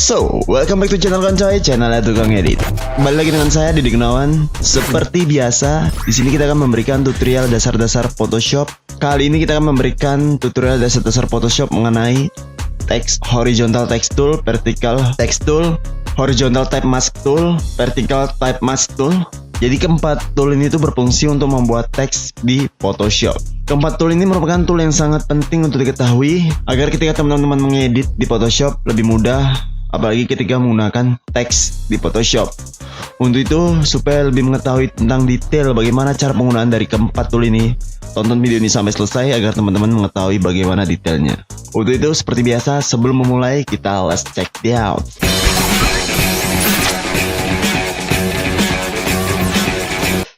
So, welcome back to channel Koncoy, channelnya tukang edit. Kembali lagi dengan saya Didi Gunawan. Seperti biasa, di sini kita akan memberikan tutorial dasar-dasar Photoshop. Kali ini kita akan memberikan tutorial dasar-dasar Photoshop mengenai text, horizontal text tool, vertical text tool, horizontal type mask tool, vertical type mask tool. Jadi keempat tool ini tuh berfungsi untuk membuat teks di Photoshop. Keempat tool ini merupakan tool yang sangat penting untuk diketahui agar ketika teman-teman mengedit di Photoshop lebih mudah, apalagi ketika menggunakan teks di Photoshop. Untuk itu, supaya lebih mengetahui tentang detail bagaimana cara penggunaan dari keempat tool ini, tonton video ini sampai selesai agar teman-teman mengetahui bagaimana detailnya. Untuk itu, seperti biasa, sebelum memulai, kita let's check it out.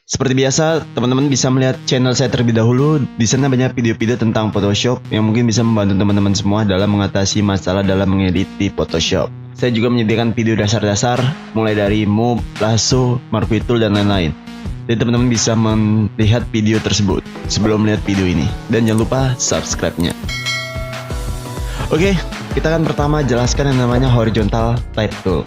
Seperti biasa, teman-teman bisa melihat channel saya terlebih dahulu. Di sana banyak video-video tentang Photoshop yang mungkin bisa membantu teman-teman semua dalam mengatasi masalah dalam mengedit di Photoshop. Saya juga menyediakan video dasar-dasar mulai dari move, lasso, marquee tool, dan lain-lain. Jadi teman-teman bisa melihat video tersebut sebelum melihat video ini. Dan jangan lupa subscribe-nya. Oke, kita akan pertama jelaskan yang namanya horizontal type tool.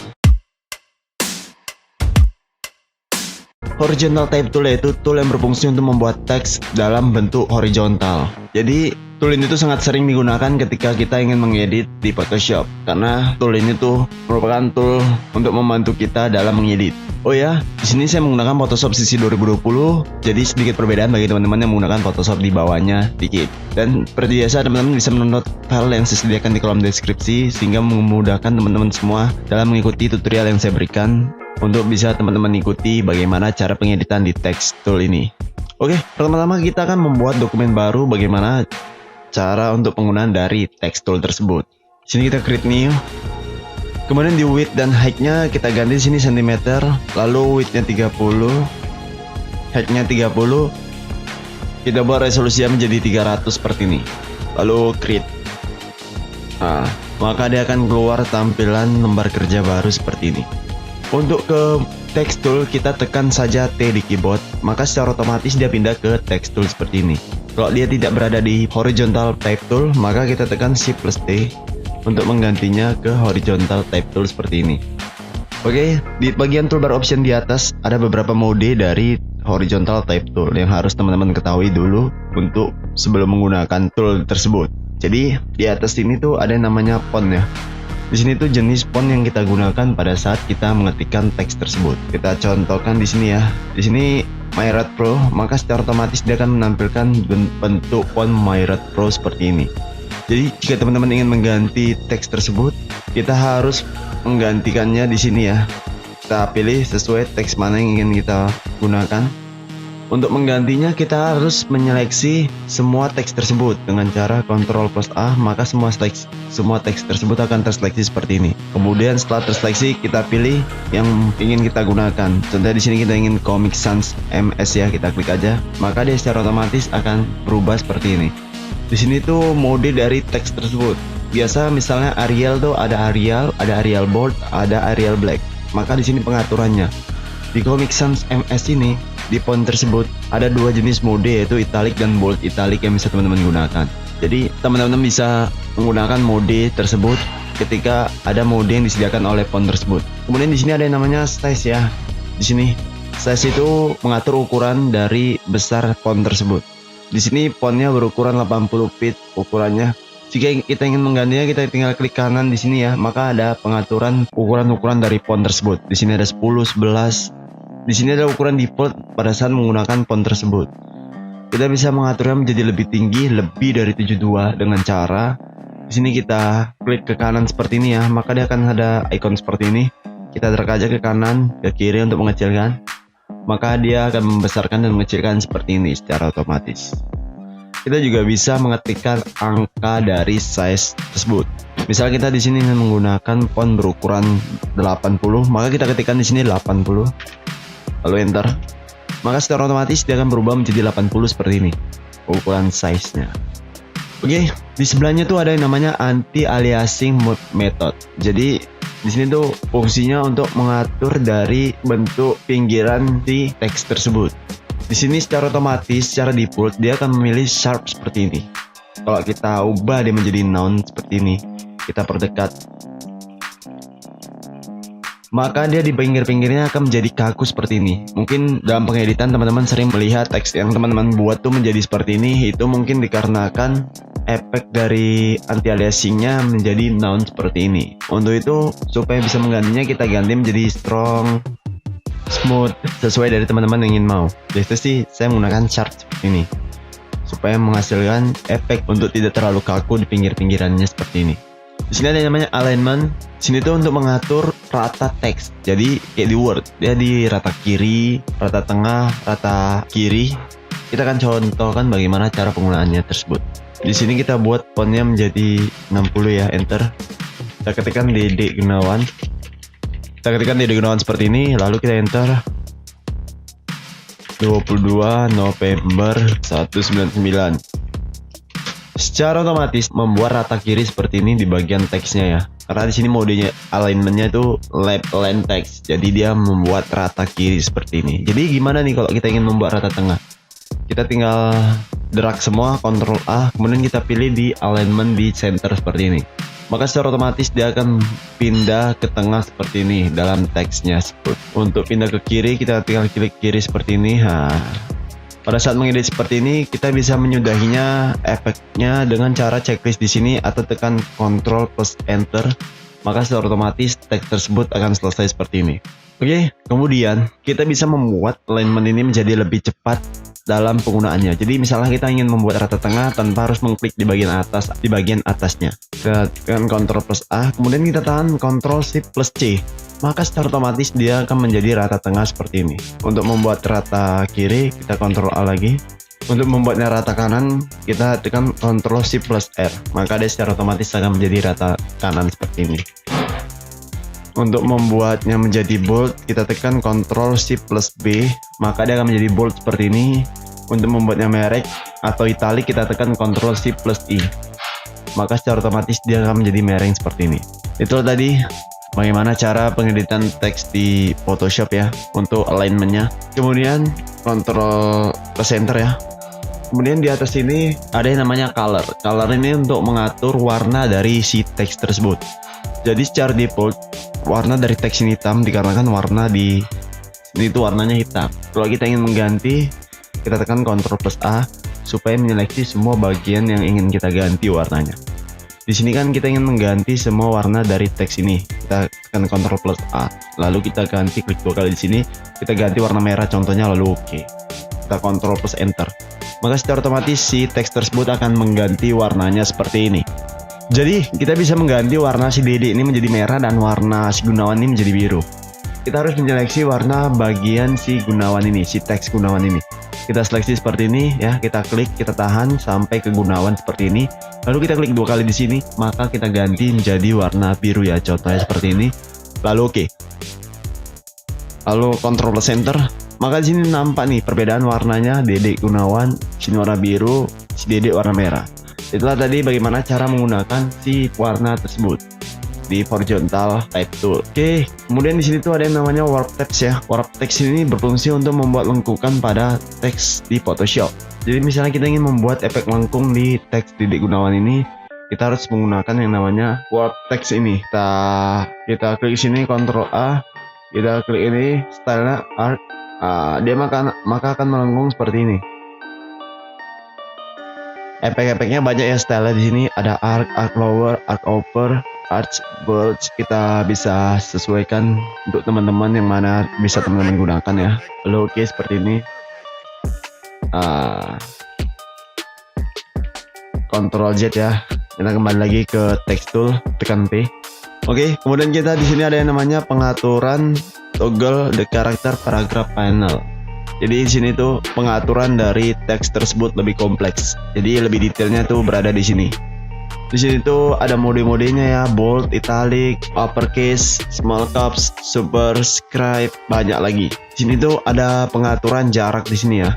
Horizontal type tool yaitu tool yang berfungsi untuk membuat teks dalam bentuk horizontal. Jadi tool ini tuh sangat sering digunakan ketika kita ingin mengedit di Photoshop, karena tool ini tuh merupakan tool untuk membantu kita dalam mengedit. Oh ya, di sini saya menggunakan Photoshop CC 2020, jadi sedikit perbedaan bagi teman-teman yang menggunakan Photoshop di bawahnya dikit. Dan seperti biasa, teman-teman bisa mendownload file yang saya sediakan di kolom deskripsi sehingga memudahkan teman-teman semua dalam mengikuti tutorial yang saya berikan, untuk bisa teman-teman ikuti bagaimana cara pengeditan di text tool ini. Oke, pertama-tama kita akan membuat dokumen baru bagaimana cara untuk penggunaan dari text tool tersebut. Di sini kita create new. Kemudian di width dan height-nya kita ganti sini cm, lalu width-nya 30, height-nya 30. Kita buat resolusinya menjadi 300 seperti ini. Lalu create. Nah, maka dia akan keluar tampilan lembar kerja baru seperti ini. Untuk ke text tool kita tekan saja T di keyboard, maka secara otomatis dia pindah ke text tool seperti ini. Kalau dia tidak berada di horizontal type tool, maka kita tekan Shift plus T untuk menggantinya ke horizontal type tool seperti ini. Oke, di bagian toolbar option di atas ada beberapa mode dari horizontal type tool yang harus teman-teman ketahui dulu untuk sebelum menggunakan tool tersebut. Jadi di atas ini tuh ada yang namanya font ya. Di sini tuh jenis font yang kita gunakan pada saat kita mengetikkan teks tersebut. Kita contohkan di sini ya. Di sini MyWrite Pro, maka secara otomatis dia akan menampilkan bentuk font MyWrite Pro seperti ini. Jadi jika teman-teman ingin mengganti teks tersebut, kita harus menggantikannya di sini ya. Kita pilih sesuai teks mana yang ingin kita gunakan. Untuk menggantinya kita harus menyeleksi semua teks tersebut dengan cara Ctrl plus A, maka semua teks tersebut akan terseleksi seperti ini. Kemudian setelah terseleksi kita pilih yang ingin kita gunakan. Contohnya di sini kita ingin Comic Sans MS ya, kita klik aja, maka dia secara otomatis akan berubah seperti ini. Di sini tuh mode dari teks tersebut. Biasa misalnya Arial tuh ada Arial bold, ada Arial black. Maka di sini pengaturannya. Di Comic Sans MS ini, di font tersebut ada dua jenis mode, yaitu italic dan bold italic yang bisa teman-teman gunakan. Jadi teman-teman bisa menggunakan mode tersebut ketika ada mode yang disediakan oleh font tersebut. Kemudian di sini ada yang namanya size ya. Di sini size itu mengatur ukuran dari besar font tersebut. Di sini fontnya berukuran 80 pit ukurannya. Jika kita ingin menggantinya, kita tinggal klik kanan di sini ya. Maka ada pengaturan ukuran dari font tersebut. Di sini ada 10, 11. Di sini ada ukuran default pada saat menggunakan font tersebut. Kita bisa mengaturnya menjadi lebih tinggi, lebih dari 72 dengan cara di sini kita klik ke kanan seperti ini ya, maka dia akan ada icon seperti ini. Kita drag aja ke kanan, ke kiri untuk mengecilkan. Maka dia akan membesarkan dan mengecilkan seperti ini secara otomatis. Kita juga bisa mengetikkan angka dari size tersebut. Misal kita di sini ingin menggunakan font berukuran 80, maka kita ketikkan di sini 80. Lalu enter, maka secara otomatis dia akan berubah menjadi 80 seperti ini ukuran size-nya. Oke, di sebelahnya tuh ada yang namanya anti aliasing mode method. Jadi di sini tuh fungsinya untuk mengatur dari bentuk pinggiran di teks tersebut. Di sini secara otomatis, secara default dia akan memilih sharp seperti ini. Kalau kita ubah dia menjadi noun seperti ini, kita perdekat. maka dia di pinggir-pinggirnya akan menjadi kaku seperti ini. Mungkin dalam pengeditan teman-teman sering melihat teks yang teman-teman buat tuh menjadi seperti ini. Itu mungkin dikarenakan efek dari anti-aliasingnya menjadi noun seperti ini. Untuk itu supaya bisa menggantinya, kita ganti menjadi strong, smooth, sesuai dari teman-teman yang ingin mau. Biasanya sih saya menggunakan sharp seperti ini supaya menghasilkan efek untuk tidak terlalu kaku di pinggir-pinggirannya seperti ini. Di sini ada yang namanya alignment. Sini tuh untuk mengatur rata teks. Jadi kayak di Word, dia di rata kiri, rata tengah, rata kiri. Kita akan contohkan bagaimana cara penggunaannya tersebut. Di sini kita buat fontnya menjadi 60 ya, enter. Kita ketikkan Dede Gunawan. Kita ketikkan Dede Gunawan seperti ini, lalu kita enter. 22 November 199. Secara otomatis membuat rata kiri seperti ini di bagian teksnya ya. Karena di sini modenya alignmentnya itu left align text. Jadi dia membuat rata kiri seperti ini. Jadi gimana nih kalau kita ingin membuat rata tengah? Kita tinggal drag semua, Ctrl A, kemudian kita pilih di alignment di center seperti ini. Maka secara otomatis dia akan pindah ke tengah seperti ini dalam teksnya. Untuk pindah ke kiri kita tinggal klik kiri seperti ini. Pada saat mengedit seperti ini, kita bisa menyudahinya efeknya dengan cara checklist di sini atau tekan Ctrl plus Enter. Maka secara otomatis teks tersebut akan selesai seperti ini. Oke, kemudian kita bisa membuat alignment ini menjadi lebih cepat dalam penggunaannya. Jadi misalnya kita ingin membuat rata tengah tanpa harus mengklik di bagian atas, di bagian atasnya. Kita tekan Ctrl plus A, kemudian kita tahan Ctrl Shift plus C. Maka secara otomatis dia akan menjadi rata tengah seperti ini. Untuk membuat rata kiri, kita Ctrl A lagi. Untuk membuatnya rata kanan, kita tekan Ctrl Shift plus R. Maka dia secara otomatis akan menjadi rata kanan seperti ini. Untuk membuatnya menjadi bold, kita tekan Ctrl Shift plus B. Maka dia akan menjadi bold seperti ini. Untuk membuatnya merek atau italic, kita tekan Ctrl Shift plus I. Maka secara otomatis dia akan menjadi mereng seperti ini. Itu tadi bagaimana cara pengeditan teks di Photoshop ya untuk alignmentnya. Kemudian Ctrl plus Enter ya. Kemudian di atas ini ada yang namanya color. Color ini untuk mengatur warna dari si teks tersebut. Jadi secara default warna dari teks ini hitam dikarenakan warna di sini itu warnanya hitam. Kalau kita ingin mengganti, kita tekan Ctrl plus A supaya menyeleksi semua bagian yang ingin kita ganti warnanya. Di sini kan kita ingin mengganti semua warna dari teks ini. Kita tekan Ctrl plus A, lalu kita ganti, klik 2 kali di sini, kita ganti warna merah contohnya, lalu oke. Kita Ctrl plus Enter. Maka secara otomatis si teks tersebut akan mengganti warnanya seperti ini. Jadi kita bisa mengganti warna si Dede ini menjadi merah dan warna si Gunawan ini menjadi biru. Kita harus menyeleksi warna bagian si Gunawan ini, si teks Gunawan ini. Kita seleksi seperti ini ya, kita klik, kita tahan sampai ke Gunawan seperti ini. Lalu kita klik 2 kali di sini, maka kita ganti menjadi warna biru ya, contohnya seperti ini. Lalu oke. Lalu Ctrl plus Enter. Maka di sini nampak nih perbedaan warnanya, Dede Gunawan, sini warna biru, si Dede warna merah. Itulah tadi bagaimana cara menggunakan si warna tersebut di horizontal type tool. Oke, kemudian di sini tuh ada yang namanya warp text ya. Warp text ini berfungsi untuk membuat lengkungan pada teks di Photoshop. Jadi misalnya kita ingin membuat efek lengkung di teks Dede Gunawan ini, kita harus menggunakan yang namanya warp text ini. Kita klik sini Ctrl A, kita klik ini stylenya arc. Dia maka akan melengkung seperti ini. Efek-efeknya banyak ya, style di sini ada arc, arc lower, arc over, arch, bulge. Kita bisa sesuaikan untuk teman-teman yang mana bisa teman-teman gunakan ya. Lalu oke seperti ini. Ctrl Z ya. Kita kembali lagi ke text tool, tekan P. Oke, kemudian kita di sini ada yang namanya pengaturan toggle the character paragraph panel. Jadi di sini tuh pengaturan dari teks tersebut lebih kompleks. Jadi lebih detailnya tuh berada di sini. Di sini tuh ada mode-modenya ya, bold, italic, uppercase, small caps, superscribe, banyak lagi. Di sini tuh ada pengaturan jarak di sini ya.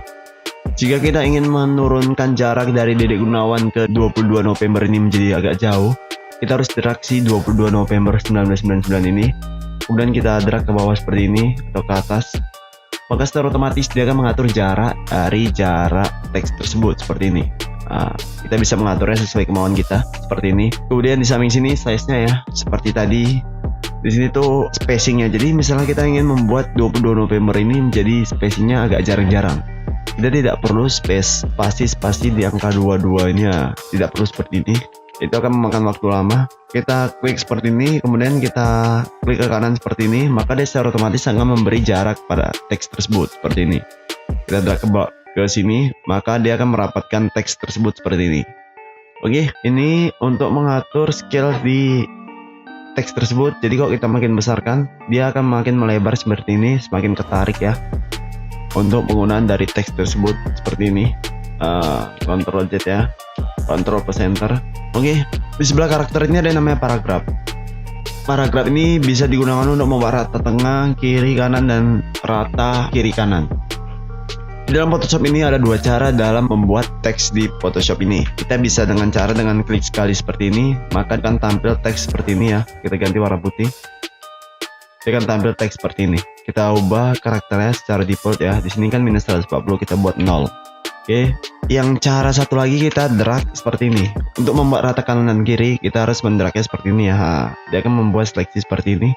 Jika kita ingin menurunkan jarak dari Dede Gunawan ke 22 November ini menjadi agak jauh, kita harus drag si 22 November 1999 ini. Kemudian kita drag ke bawah seperti ini atau ke atas. Maka secara otomatis dia akan mengatur jarak dari jarak teks tersebut seperti ini. Kita bisa mengaturnya sesuai kemauan kita seperti ini. Kemudian di samping sini size-nya ya, seperti tadi. Di Di sini tuh spacingnya. Jadi misalnya kita ingin membuat 22 November ini menjadi spacingnya agak jarang-jarang. Kita tidak perlu spasi di angka 22 ini ya. Tidak perlu seperti ini. Itu akan memakan waktu lama. Kita klik seperti ini, kemudian kita klik ke kanan seperti ini, maka dia secara otomatis akan memberi jarak pada teks tersebut seperti ini. Kita drag ke sini, maka dia akan merapatkan teks tersebut seperti ini. Oke, ini untuk mengatur scale di teks tersebut. Jadi kalau kita makin besarkan, dia akan makin melebar seperti ini, semakin ketarik ya. Untuk penggunaan dari teks tersebut seperti ini. Ctrl Z ya, Ctrl plus Enter. Oke, di sebelah karakter ini ada yang namanya paragraf. Paragraf ini bisa digunakan untuk membuat rata tengah, kiri, kanan, dan rata kiri kanan. Di dalam Photoshop ini ada dua cara dalam membuat teks di Photoshop ini. Kita bisa dengan klik sekali seperti ini, maka akan tampil teks seperti ini ya. Kita ganti warna putih. Dia akan tampil teks seperti ini. Kita ubah karakternya secara default ya. Di sini kan minus 140, kita buat 0. Oke. Yang cara satu lagi kita drag seperti ini. Untuk membuat rata kanan dan kiri, kita harus mendragnya seperti ini ya. Dia akan membuat seleksi seperti ini.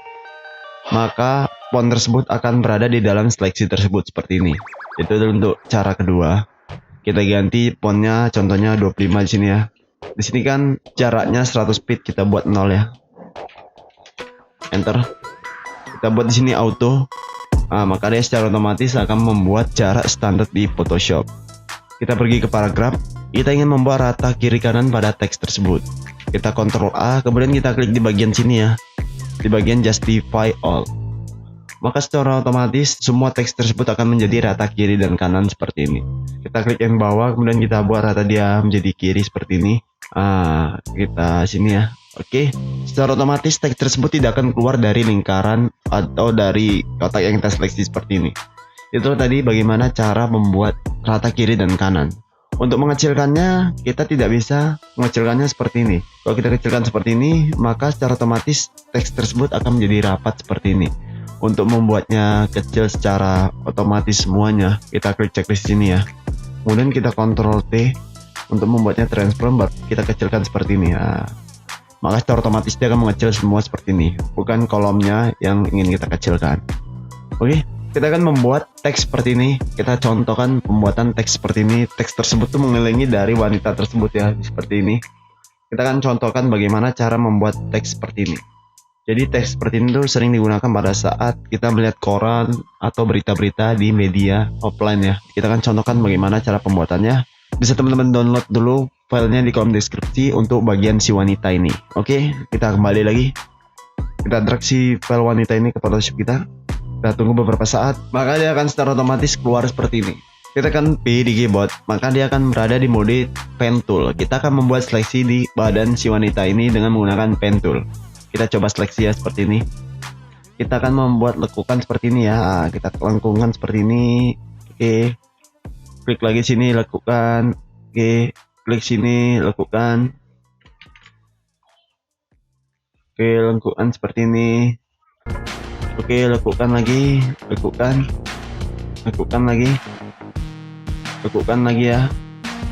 Maka font tersebut akan berada di dalam seleksi tersebut seperti ini. Itu untuk cara kedua. Kita ganti fontnya, contohnya 25 di sini ya. Di sini kan jaraknya 100 feet, kita buat 0 ya. Enter. Kita buat di sini auto. Maka dia secara otomatis akan membuat jarak standar di Photoshop. Kita pergi ke paragraf. Kita ingin membuat rata kiri kanan pada teks tersebut. Kita Ctrl A, kemudian kita klik di bagian sini ya. Di bagian Justify All. Maka secara otomatis semua teks tersebut akan menjadi rata kiri dan kanan seperti ini. Kita klik yang bawah, kemudian kita buat rata dia menjadi kiri seperti ini. Kita sini ya. Oke, secara otomatis teks tersebut tidak akan keluar dari lingkaran atau dari kotak yang kita seleksi seperti ini. Itu tadi bagaimana cara membuat rata kiri dan kanan. Untuk mengecilkannya, kita tidak bisa mengecilkannya seperti ini. Kalau kita kecilkan seperti ini, maka secara otomatis teks tersebut akan menjadi rapat seperti ini. Untuk membuatnya kecil secara otomatis semuanya, kita klik checklist sini ya. Kemudian kita Ctrl T untuk membuatnya transform, kita kecilkan seperti ini ya. Maka secara otomatis dia akan mengecil semua seperti ini, bukan kolomnya yang ingin kita kecilkan. Oke, kita akan membuat teks seperti ini. Kita contohkan pembuatan teks seperti ini. Teks tersebut tuh mengelilingi dari wanita tersebut ya, seperti ini. Kita akan contohkan bagaimana cara membuat teks seperti ini. Jadi teks seperti ini tuh sering digunakan pada saat kita melihat koran atau berita-berita di media offline ya. Kita akan contohkan bagaimana cara pembuatannya. Bisa teman-teman download dulu filenya di kolom deskripsi untuk bagian si wanita ini. Oke, kita kembali lagi. Kita drag si file wanita ini ke Photoshop kita. Kita tunggu beberapa saat, maka dia akan secara otomatis keluar seperti ini. Kita akan P di keyboard, maka dia akan berada di mode pen tool. Kita akan membuat seleksi di badan si wanita ini dengan menggunakan pen tool. Kita coba seleksi ya seperti ini. Kita akan membuat lekukan seperti ini ya. Kita lengkungan seperti ini. Oke. Klik lagi sini lekukan. Oke. Klik sini lekukan. Oke, lekukan seperti ini. Oke, lekukan lagi. Lekukan. Lekukan lagi. Lekukan lagi ya.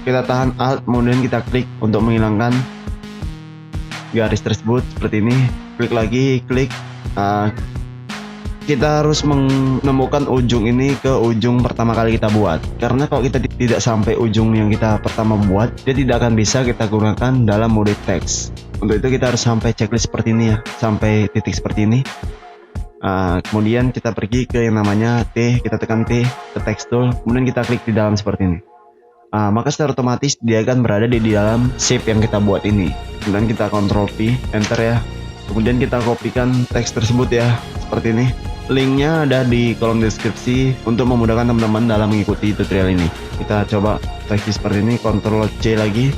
Kita tahan Alt, kemudian kita klik untuk menghilangkan garis tersebut seperti ini. Klik lagi, klik. Kita harus menemukan ujung ini ke ujung pertama kali kita buat. Karena kalau kita tidak sampai ujung yang kita pertama buat, dia tidak akan bisa kita gunakan dalam mode teks. Untuk itu kita harus sampai checklist seperti ini ya, sampai titik seperti ini. Kemudian kita pergi ke yang namanya T, kita tekan T ke text tool, kemudian kita klik di dalam seperti ini. Maka secara otomatis dia akan berada di dalam shape yang kita buat ini. Kemudian kita Ctrl V, Enter ya. Kemudian kita kopikan teks tersebut ya, seperti ini. Linknya ada di kolom deskripsi untuk memudahkan teman-teman dalam mengikuti tutorial ini. Kita coba seleksi seperti ini, Ctrl C lagi.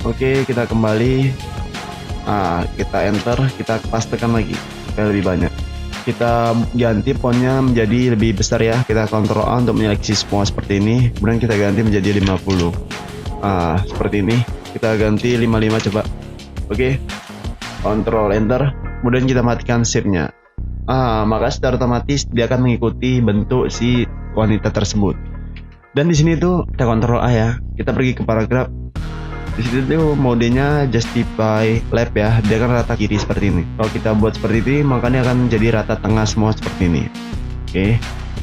Oke, kita kembali. Kita Enter, kita pastekan lagi supaya lebih banyak. Kita ganti fontnya menjadi lebih besar ya. Kita Ctrl A untuk menyeleksi semua seperti ini. Kemudian kita ganti menjadi 50. Seperti ini. Kita ganti 55 coba. Oke. Ctrl Enter. Kemudian kita matikan shape-nya. Maka secara otomatis dia akan mengikuti bentuk si wanita tersebut. Dan di sini tuh kita Ctrl A ya. Kita pergi ke paragraf. Di situ tuh modenya justify left ya, dia kan rata kiri seperti ini. Kalau kita buat seperti ini, maka dia akan jadi rata tengah semua seperti ini. Oke.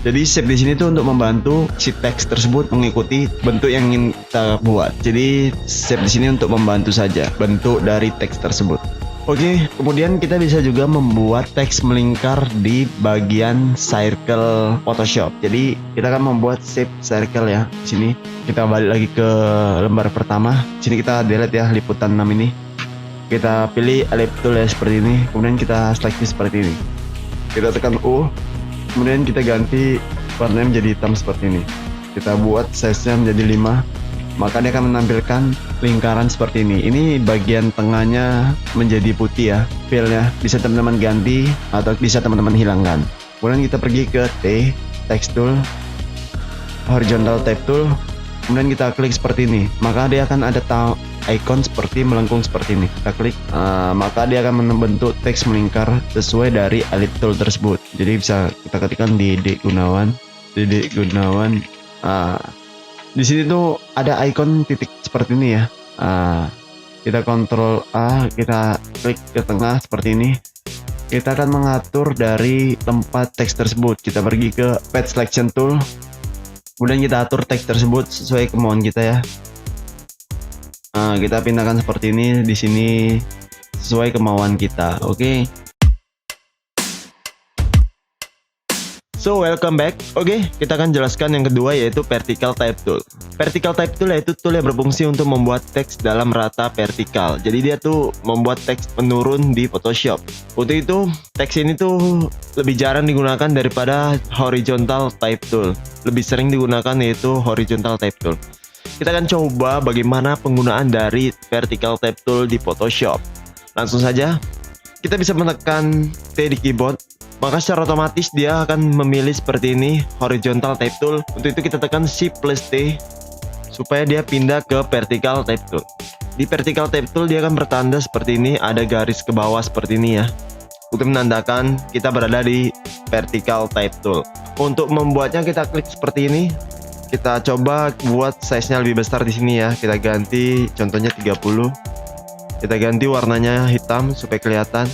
Jadi shape di sini tuh untuk membantu si teks tersebut mengikuti bentuk yang ingin kita buat. Jadi shape di sini untuk membantu saja bentuk dari teks tersebut. Oke, kemudian kita bisa juga membuat teks melingkar di bagian circle Photoshop. Jadi kita akan membuat shape circle ya. Di sini kita balik lagi ke lembar pertama. Sini kita delete ya liputan 6 ini. Kita pilih ellipse tool ya seperti ini. Kemudian kita seleksi seperti ini. Kita tekan U. Kemudian kita ganti warnanya menjadi hitam seperti ini. Kita buat size-nya menjadi 5. Maka dia akan menampilkan lingkaran seperti ini. Ini bagian tengahnya menjadi putih ya. Fill-nya bisa teman-teman ganti atau bisa teman-teman hilangkan. Kemudian kita pergi ke T, text tool, horizontal type tool. Kemudian kita klik seperti ini. Maka dia akan ada icon seperti melengkung seperti ini. Kita klik, maka dia akan membentuk teks melingkar sesuai dari ellipse tool tersebut. Jadi bisa kita ketikkan di Dede Gunawan. Di sini tuh ada icon titik seperti ini ya. Kita Ctrl A, kita klik ke tengah seperti ini. Kita akan mengatur dari tempat teks tersebut. Kita pergi ke Page Selection Tool. Kemudian kita atur teks tersebut sesuai kemauan kita ya. Kita pindahkan seperti ini di sini sesuai kemauan kita. Oke. So welcome back. Oke, kita akan jelaskan yang kedua yaitu vertical type tool. Vertical type tool yaitu tool yang berfungsi untuk membuat teks dalam rata vertikal. Jadi dia tuh membuat teks menurun di Photoshop. Untuk itu teks ini tuh lebih jarang digunakan daripada horizontal type tool. Lebih sering digunakan yaitu horizontal type tool. Kita akan coba bagaimana penggunaan dari vertical type tool di Photoshop. Langsung saja, kita bisa menekan T di keyboard. Maka secara otomatis dia akan memilih seperti ini horizontal type tool. Untuk itu kita tekan Shift plus T supaya dia pindah ke vertical type tool. Di vertical type tool dia akan bertanda seperti ini, ada garis ke bawah seperti ini ya. Untuk menandakan kita berada di vertical type tool. Untuk membuatnya kita klik seperti ini. Kita coba buat size-nya lebih besar di sini ya. Kita ganti contohnya 30. Kita ganti warnanya hitam supaya kelihatan.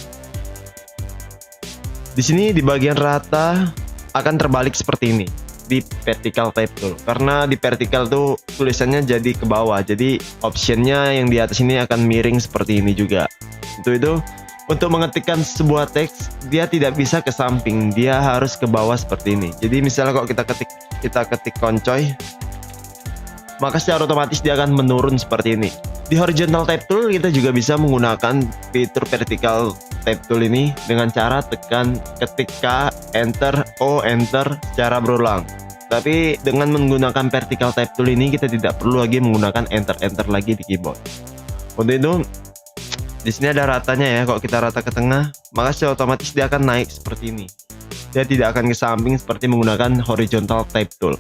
Di sini di bagian rata akan terbalik seperti ini di vertical type tool. Karena di vertical tuh tulisannya jadi ke bawah. Jadi optionnya yang di atas ini akan miring seperti ini juga. Untuk mengetikkan sebuah teks dia tidak bisa ke samping, dia harus ke bawah seperti ini. Jadi misalnya kalau kita ketik koncoy, maka secara otomatis dia akan menurun seperti ini. Di horizontal type tool kita juga bisa menggunakan fitur vertical type tool ini dengan cara tekan ketik K, enter, O, enter secara berulang. Tapi dengan menggunakan vertical type tool ini kita tidak perlu lagi menggunakan enter lagi di keyboard. Untuk itu di sini ada ratanya ya. Kalau kita rata ke tengah, maka secara otomatis dia akan naik seperti ini. Dia tidak akan ke samping seperti menggunakan horizontal type tool.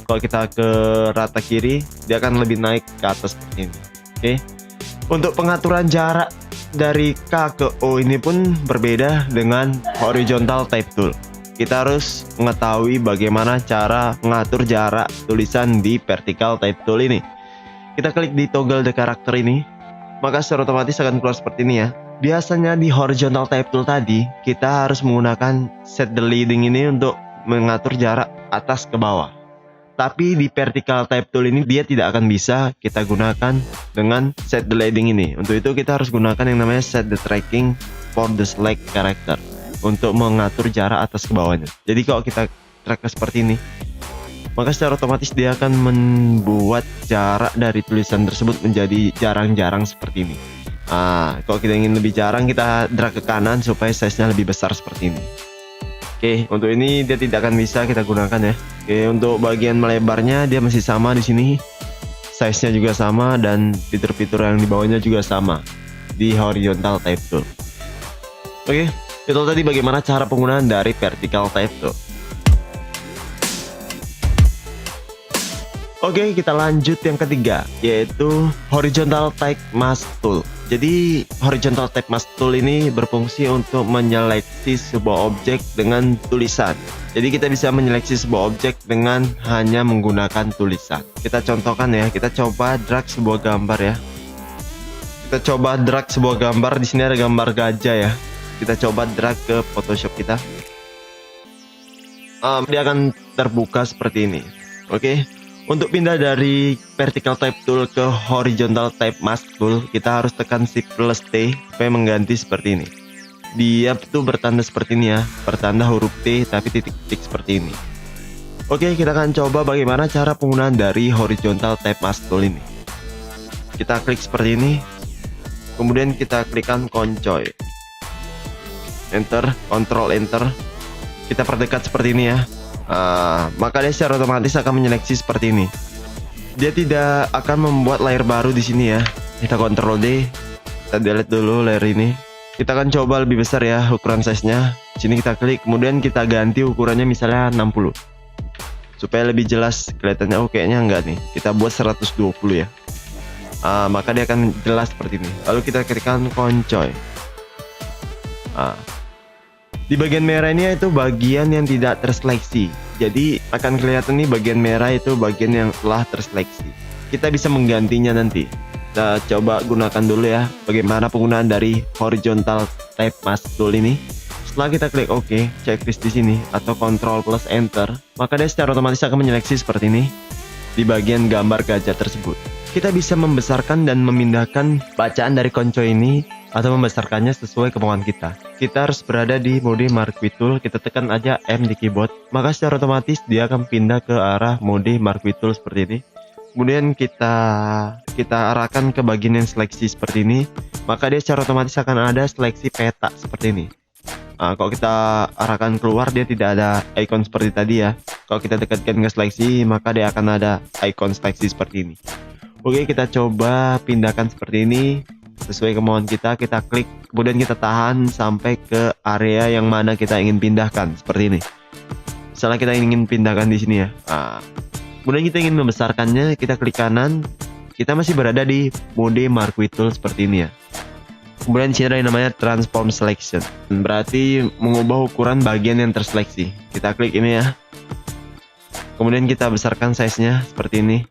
Kalau kita ke rata kiri, dia akan lebih naik ke atas seperti ini. Oke. Untuk pengaturan jarak dari K ke O ini pun berbeda dengan horizontal type tool. Kita harus mengetahui bagaimana cara mengatur jarak tulisan di vertical type tool ini. Kita klik di toggle the character ini, maka secara otomatis akan keluar seperti ini ya. Biasanya di horizontal type tool tadi kita harus menggunakan set the leading ini untuk mengatur jarak atas ke bawah. Tapi di vertical type tool ini dia tidak akan bisa kita gunakan dengan set the leading ini. Untuk itu kita harus gunakan yang namanya set the tracking for the select character untuk mengatur jarak atas ke bawahnya. Jadi kalau kita track seperti ini, maka secara otomatis dia akan membuat jarak dari tulisan tersebut menjadi jarang-jarang seperti ini. Kalau kita ingin lebih jarang, kita drag ke kanan supaya size-nya lebih besar seperti ini. Oke, untuk ini dia tidak akan bisa kita gunakan ya. Oke, untuk bagian melebarnya dia masih sama di sini. Size-nya juga sama dan fitur-fitur yang di bawahnya juga sama di horizontal type tool. Oke, itu tadi bagaimana cara penggunaan dari vertical type tool. Oke, kita lanjut yang ketiga, yaitu horizontal type mask tool. Jadi horizontal type mask tool ini berfungsi untuk menyeleksi sebuah objek dengan tulisan. Jadi kita bisa menyeleksi sebuah objek dengan hanya menggunakan tulisan. Kita contohkan ya, kita coba drag sebuah gambar ya. Kita coba drag sebuah gambar. Di sini ada gambar gajah ya. Kita coba drag ke Photoshop kita. Dia akan terbuka seperti ini. Oke. Untuk pindah dari vertical type tool ke horizontal type mask tool, kita harus tekan Shift plus T supaya mengganti seperti ini. Dia tuh bertanda seperti ini ya, bertanda huruf T tapi titik-titik seperti ini. Oke, kita akan coba bagaimana cara penggunaan dari horizontal type mask tool ini. Kita klik seperti ini. Kemudian kita klikkan koncoy. Enter, Ctrl Enter. Kita perdekat seperti ini ya. Maka dia secara otomatis akan menyeleksi seperti ini. Dia tidak akan membuat layer baru di sini ya. Kita Ctrl D. Kita delete dulu layer ini. Kita akan coba lebih besar ya ukuran size-nya. Sini kita klik, kemudian kita ganti ukurannya misalnya 60. Supaya lebih jelas kelihatannya. Oh, kayaknya enggak nih. Kita buat 120 ya. Maka dia akan jelas seperti ini. Lalu kita klikkan koncoy. Di bagian merah ini itu bagian yang tidak terseleksi. Jadi akan kelihatan nih bagian merah itu bagian yang telah terseleksi. Kita bisa menggantinya nanti. Kita coba gunakan dulu ya bagaimana penggunaan dari horizontal type mask tool ini. Setelah kita klik OK, checklist di sini atau Ctrl plus Enter, maka dia secara otomatis akan menyeleksi seperti ini di bagian gambar gajah tersebut. Kita bisa membesarkan dan memindahkan bacaan dari konco ini atau membesarkannya sesuai kemauan kita. Kita harus berada di mode Marquee Tool, kita tekan aja M di keyboard, maka secara otomatis dia akan pindah ke arah mode Marquee Tool seperti ini. Kemudian kita arahkan ke bagian yang seleksi seperti ini, maka dia secara otomatis akan ada seleksi peta seperti ini. Kalau kita arahkan keluar, dia tidak ada icon seperti tadi ya. Kalau kita dekatkan ke seleksi, maka dia akan ada icon seleksi seperti ini. Oke, kita coba pindahkan seperti ini sesuai kemauan kita. Kita klik, kemudian kita tahan sampai ke area yang mana kita ingin pindahkan seperti ini. Misalnya kita ingin pindahkan di sini ya. Kemudian kita ingin membesarkannya, kita klik kanan. Kita masih berada di mode Marquee Tool seperti ini ya. Kemudian di sini ada yang namanya Transform Selection, berarti mengubah ukuran bagian yang terseleksi. Kita klik ini ya. Kemudian kita besarkan size-nya seperti ini.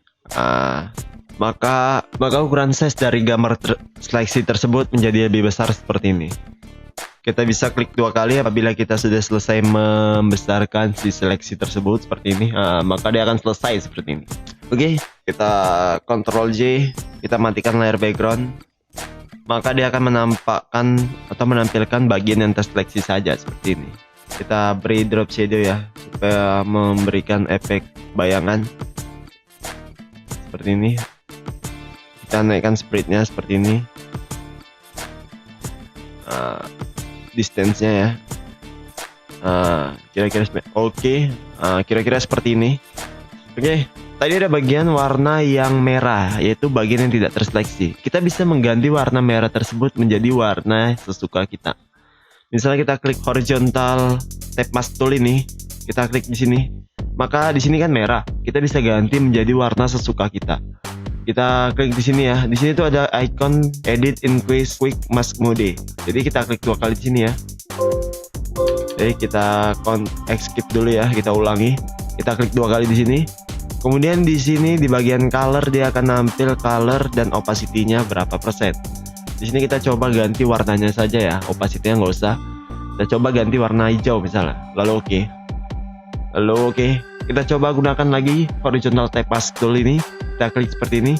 Maka ukuran size dari gambar seleksi tersebut menjadi lebih besar seperti ini. Kita bisa klik 2 kali apabila kita sudah selesai membesarkan si seleksi tersebut seperti ini. Maka dia akan selesai seperti ini. Oke, kita Ctrl J, kita matikan layar background. Maka dia akan menampakkan atau menampilkan bagian yang terseleksi saja seperti ini. Kita beri drop shadow ya supaya memberikan efek bayangan seperti ini. Kita naikkan spread-nya seperti ini. Distance-nya ya. Kira-kira oke. Kira-kira seperti ini. Oke. Tadi ada bagian warna yang merah, yaitu bagian yang tidak terseleksi. Kita bisa mengganti warna merah tersebut menjadi warna sesuka kita. Misalnya kita klik horizontal type mask tool ini, kita klik di sini. Maka di sini kan merah. Kita bisa ganti menjadi warna sesuka kita. Kita klik di sini ya. Di sini tuh ada icon edit increase quick mask mode. Jadi kita klik 2 kali di sini ya. Jadi kita skip dulu ya, kita ulangi. Kita klik 2 kali di sini. Kemudian di sini di bagian color dia akan nampil color dan opacity-nya berapa persen. Di sini kita coba ganti warnanya saja ya, opacity-nya nggak usah. Kita coba ganti warna hijau misalnya. Lalu oke. Kita coba gunakan lagi horizontal type mask tool ini. Kita klik seperti ini.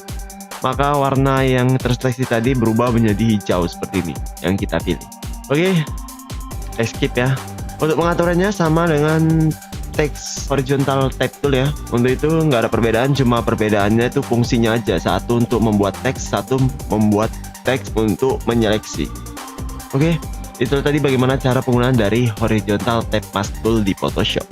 Maka warna yang terseleksi tadi berubah menjadi hijau seperti ini yang kita pilih. Oke. Skip ya. Untuk pengaturannya sama dengan text horizontal type tool ya. Untuk itu nggak ada perbedaan, cuma perbedaannya itu fungsinya aja. Satu untuk membuat teks, satu membuat teks untuk menyeleksi. Oke, itu tadi bagaimana cara penggunaan dari horizontal type mask tool di Photoshop.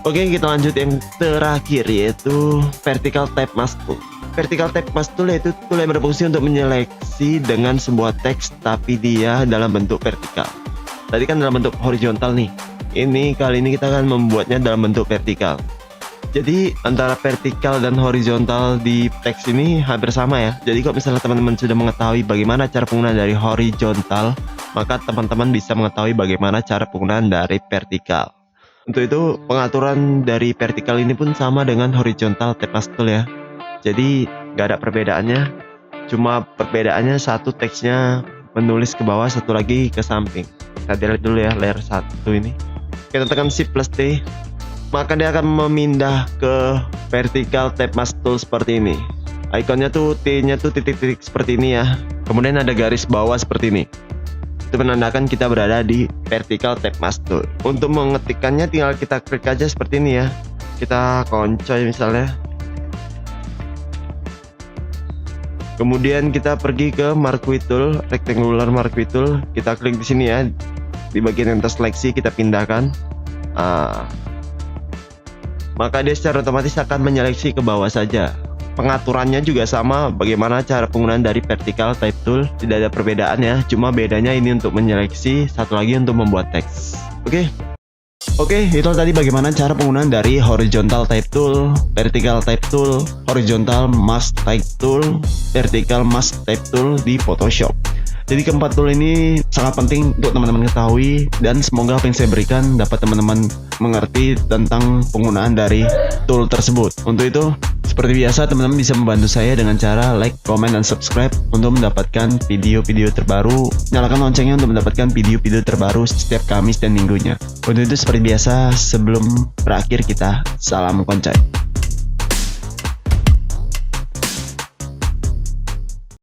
Oke, kita lanjut yang terakhir yaitu vertical type mask tool. Vertical type mask tool yaitu tool yang berfungsi untuk menyeleksi dengan sebuah teks tapi dia dalam bentuk vertikal. Tadi kan dalam bentuk horizontal nih. Kali ini kita akan membuatnya dalam bentuk vertikal. Jadi antara vertikal dan horizontal di teks ini hampir sama ya. Jadi kalau misalnya teman-teman sudah mengetahui bagaimana cara penggunaan dari horizontal, maka teman-teman bisa mengetahui bagaimana cara penggunaan dari vertikal. Untuk itu pengaturan dari vertikal ini pun sama dengan horizontal type mask tool ya. Jadi nggak ada perbedaannya. Cuma perbedaannya satu teksnya menulis ke bawah, satu lagi ke samping. Kita lihat dulu ya layer 1 ini. Kita tekan Shift plus T, maka dia akan memindah ke vertical type mask tool seperti ini. Ikonnya tuh T-nya tuh titik-titik seperti ini ya. Kemudian ada garis bawah seperti ini. Itu menandakan kita berada di vertical type mask tool. Untuk mengetikkannya tinggal kita klik aja seperti ini ya. Kita koncoy misalnya. Kemudian kita pergi ke marquee tool, rectangular marquee tool. Kita klik di sini ya. Di bagian yang terseleksi kita pindahkan. Maka dia secara otomatis akan menyeleksi ke bawah saja. Pengaturannya juga sama bagaimana cara penggunaan dari vertical type tool, tidak ada perbedaan ya, cuma bedanya ini untuk menyeleksi, satu lagi untuk membuat teks. Oke, itu tadi bagaimana cara penggunaan dari horizontal type tool, vertical type tool, horizontal mask type tool, vertical mask type tool di Photoshop. Jadi keempat tool ini sangat penting untuk teman-teman ketahui, dan semoga apa yang saya berikan dapat teman-teman mengerti tentang penggunaan dari tool tersebut. Untuk itu, seperti biasa teman-teman bisa membantu saya dengan cara like, comment, dan subscribe untuk mendapatkan video-video terbaru. Nyalakan loncengnya untuk mendapatkan video-video terbaru setiap Kamis dan Minggunya. Untuk itu seperti biasa, sebelum berakhir kita salam koncay.